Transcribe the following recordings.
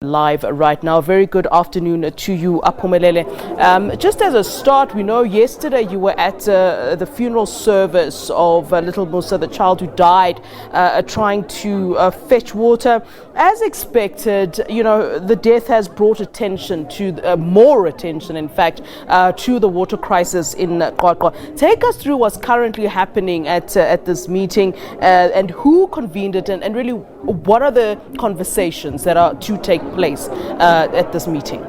Live right now. Very good afternoon to you, Aphumelele. Just as a start, we know yesterday you were at the funeral service of little Musa, the child who died trying to fetch water. As expected, you know, the death has brought attention to more attention, in fact, to the water crisis in Qwaqwa. Take us through what's currently happening at this meeting and who convened it, and really what are the conversations that are to take place at this meeting?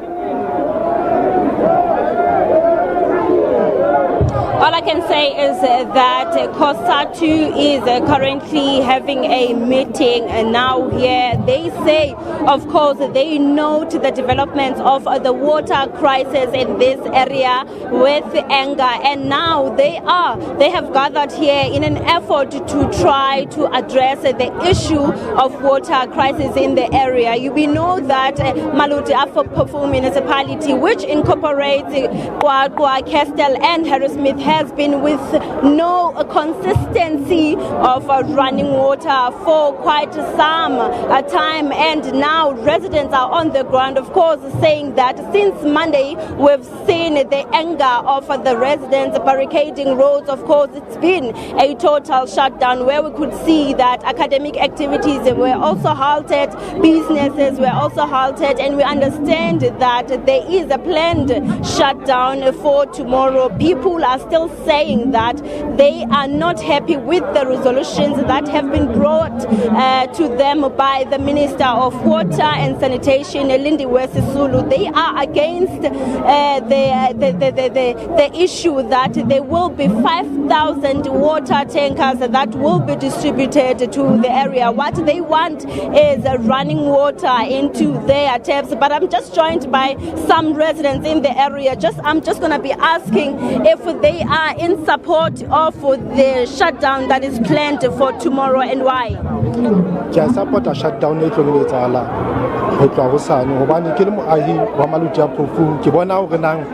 All I can say is that COSATU is currently having a meeting now here. They say, of course, they note the developments of the water crisis in this area with anger, and now they have gathered here in an effort to try to address the issue of water crisis in the area. We know that Maluti Afo municipality, which incorporates Qwaqwa, Kestel and Harrismith, has been with no consistency of running water for quite some time, and now residents are on the ground, of course, saying that since Monday we've seen the anger of the residents barricading roads. Of course, it's been a total shutdown where we could see that academic activities were also halted, businesses were also halted, and we understand that there is a planned shutdown for tomorrow. People are still saying that they are not happy with the resolutions that have been brought to them by the Minister of Water and Sanitation, Lindiwe Sisulu. They are against the issue that there will be 5,000 water tankers that will be distributed to the area. What they want is running water into their taps. But I'm just joined by some residents in the area. I'm just going to be asking if they are in support of the shutdown that is planned for tomorrow, and why. I support a shutdown go tloa hosane hobane ke le moahi wa Maluti a Phofung ke bona hore nang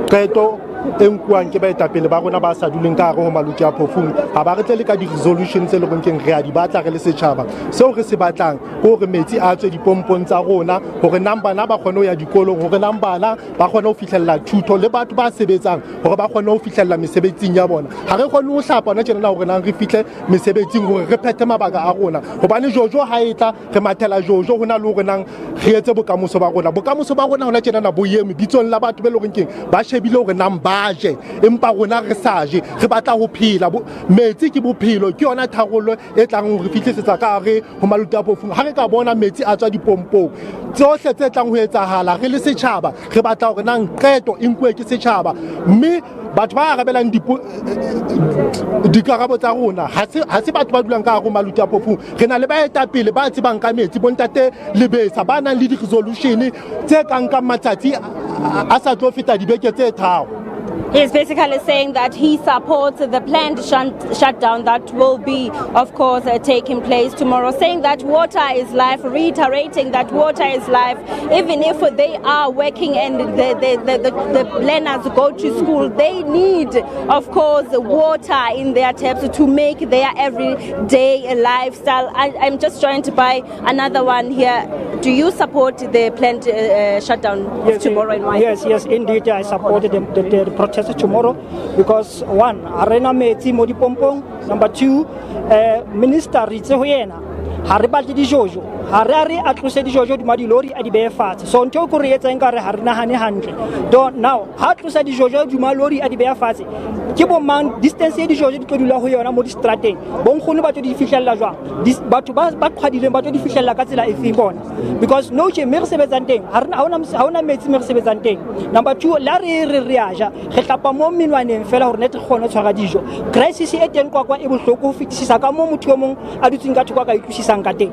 qeto e nkuang ke baetapele ba rona ba sa duleng ka hare ho Maluti a Phofung ha ba re tle le ka di-resolutions tse le reng keng re a di batla re le setjhaba. Seo re se batlang hore metsi a tswe dipompong tsa rona, hore nang bana ba kgone ho ya dikolong, hore nang bana ba kgone ho fihlella thuto, le batho ba sebetsang hore ba kgone ho fihlella mesebetsing ya bona. Ha re kgone ho hlapa hona tjena hore nang re fihle mesebetsing hore re phethe mabaka a rona, hobane jojo ha etla re mathela jojo hona le hore nang re etse bokamoso ba rona. Bokamoso ba rona hona tjena na boyeme bitsong la batho be le reng keng ba shebile hore nang baje empa rona re saje re batla ho phela. Metsi ke bophelo, ke yona tharollo e tlang ho re fihlisetsa ka hare ho Maluti a Phofung. Ha re ka bona metsi a tswa dipompong tsohle tse tlang ho etsahala, re le setjhaba re batla hore nang qeto e nkuwe ke setjhaba, mme batho ba arabelang dikarabo tsa rona ha se batho ba dulang ka hare ho Maluti a Phofung. Re na le baetapele ba tsebang ka metsi, bontate Lebesa ba nang le di-resolution tse kang ka matsatsi a sa tlo feta dibeke tse tharo. He's basically saying that he supports the planned shutdown that will be, of course, taking place tomorrow, saying that water is life, reiterating that water is life. Even if they are working and the learners go to school, they need, of course, water in their taps to make their everyday lifestyle. I'm just joined by another one here. Do you support the planned shutdown tomorrow and why? Yes, indeed, I support the protest tomorrow because one, arena metsi mo dipompong. Number two, minister ritse ho yena ha re batle dijojo, ha re a tlose dijojo di madilori a di behe fatshe. So ntho ko re etsang ka re ha re nahane hantle. Now ha tlosa dijojo di malori a di behe fatshe, ke bo mang distance e dijojo di tlo dula ho yona mo di strateng, bo nkgono ba tlo di fihlella jwang, batho ba qhwadileng ba tlo di fihlella ka tsela e feng bona, because no che me re sebetsang teng ha ona metsi me re sebetsang teng. Number two, la re a ja re tlapa mo menwaneng fela hore ne re kgone tshwara dijo. Crisis e teng Qwaqwa e bohloko ho fetisisa ka mo motho o mong a dutseng ka thoko ka itlwisisang ka teng.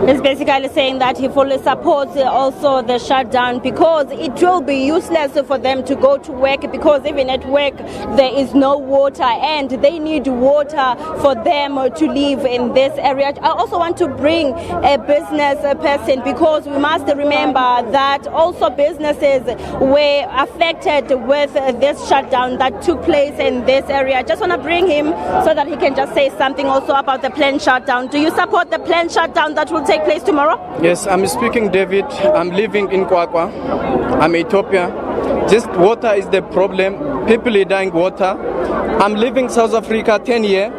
He's basically saying that he fully supports also the shutdown because it will be useless for them to go to work, because even at work there is no water and they need water for them to live in this area. I also want to bring a business person because we must remember that also businesses were affected with this shutdown that took place in this area. I just want to bring him so that he can just say something also about the planned shutdown. Do you support the planned shutdown that will take place tomorrow? Yes, I'm speaking David. I'm living in Qwaqwa. I'm Ethiopia. Just water is the problem. People are dying water. I'm living South Africa 10 years.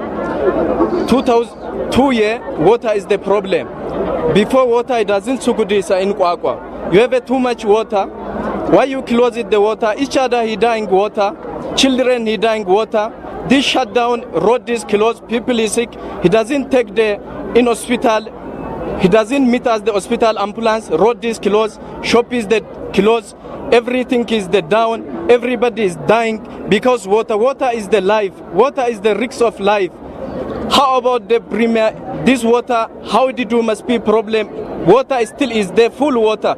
2 years, water is the problem. Before water, it doesn't so good in Qwaqwa. You have too much water. Why you close it the water? Each other he dying water. Children he dying water. This shutdown, road is closed, people is sick. He doesn't take the in hospital. He doesn't meet us the hospital ambulance. Road is closed. Shop is the closed. Everything is the down. Everybody is dying because water. Water is the life. Water is the risk of life. How about the premier? This water, how did you must be problem? Water still is there, full water.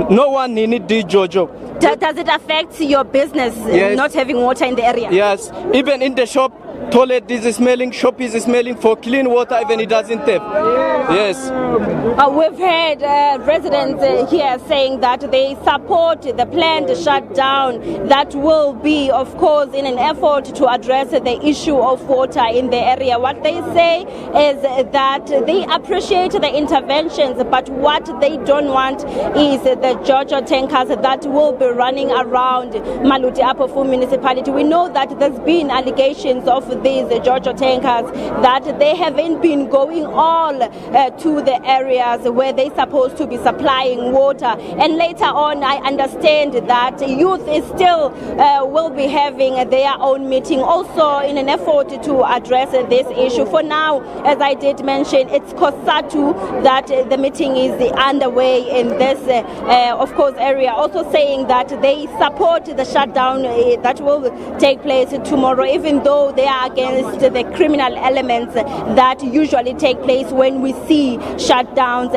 No one need this Jojo. Does it affect your business Yes. not having water in the area? Yes, even in the shop, toilet is smelling, shop is smelling for clean water, even it doesn't have. Yes. We've heard residents here saying that they support the planned shutdown that will be, of course, in an effort to address the issue of water in the area. What they say is that they appreciate the interventions, but what they don't want is the Jojo tankers that will be running around Maluti Apofu municipality. We know that there's been allegations of these Jojo tankers that they haven't been going all to the areas where they're supposed to be supplying water. And later on, I understand that youth is still will be having their own meeting also in an effort to address this issue. For now, as I did mention, it's COSATU that the meeting is underway in this, of course, area. Also saying that they support the shutdown that will take place tomorrow, even though they are against the criminal elements that usually take place when we see shutdowns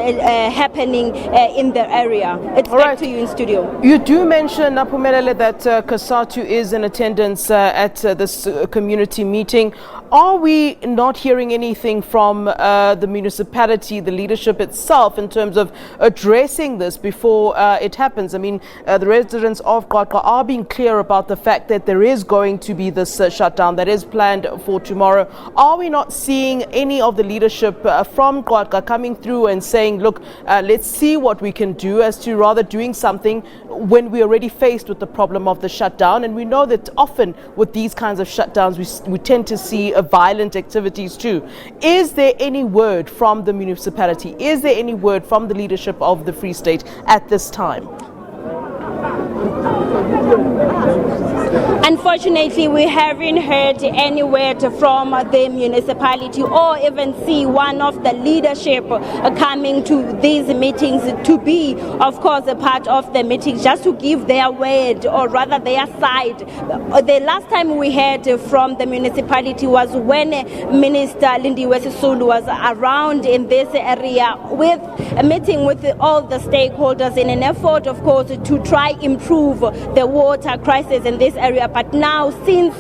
happening in the area. It's All back right. to you in studio. You do mention, Napumelele, that COSATU is in attendance at this community meeting. Are we not hearing anything from the municipality, the leadership itself, in terms of addressing this before it happens? I mean, the residents of Qwaqwa are being clear about the fact that there is going to be this shutdown that is planned for tomorrow. Are we not seeing any of the leadership from Qwaqwa coming through and saying, look, let's see what we can do, as to rather doing something when we're already faced with the problem of the shutdown? And we know that often with these kinds of shutdowns, we tend to see violent activities too. Is there any word from the municipality? Is there any word from the leadership of the Free State at this time? Unfortunately, we haven't heard any word from the municipality or even see one of the leadership coming to these meetings to be, of course, a part of the meetings, just to give their word or rather their side. The last time we heard from the municipality was when Minister Lindiwe Sisulu was around in this area with a meeting with all the stakeholders in an effort, of course, to try improve the water crisis in this area. But now, since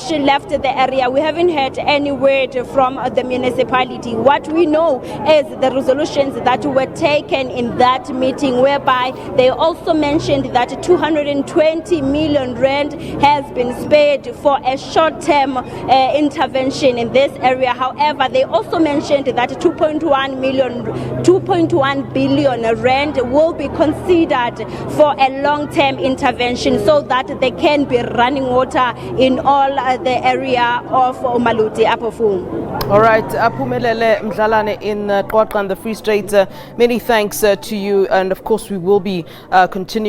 she left the area, we haven't heard any word from the municipality. What we know is the resolutions that were taken in that meeting, whereby they also mentioned that 220 million rand has been spared for a short-term intervention in this area. However, they also mentioned that 2.1 billion rand will be considered for a long-term intervention so that they can be running water in all the area of Maluti Apofu. All right, Aphumelele Mdlalane in Qwaqwa and the Free State, many thanks to you, and of course we will be continuing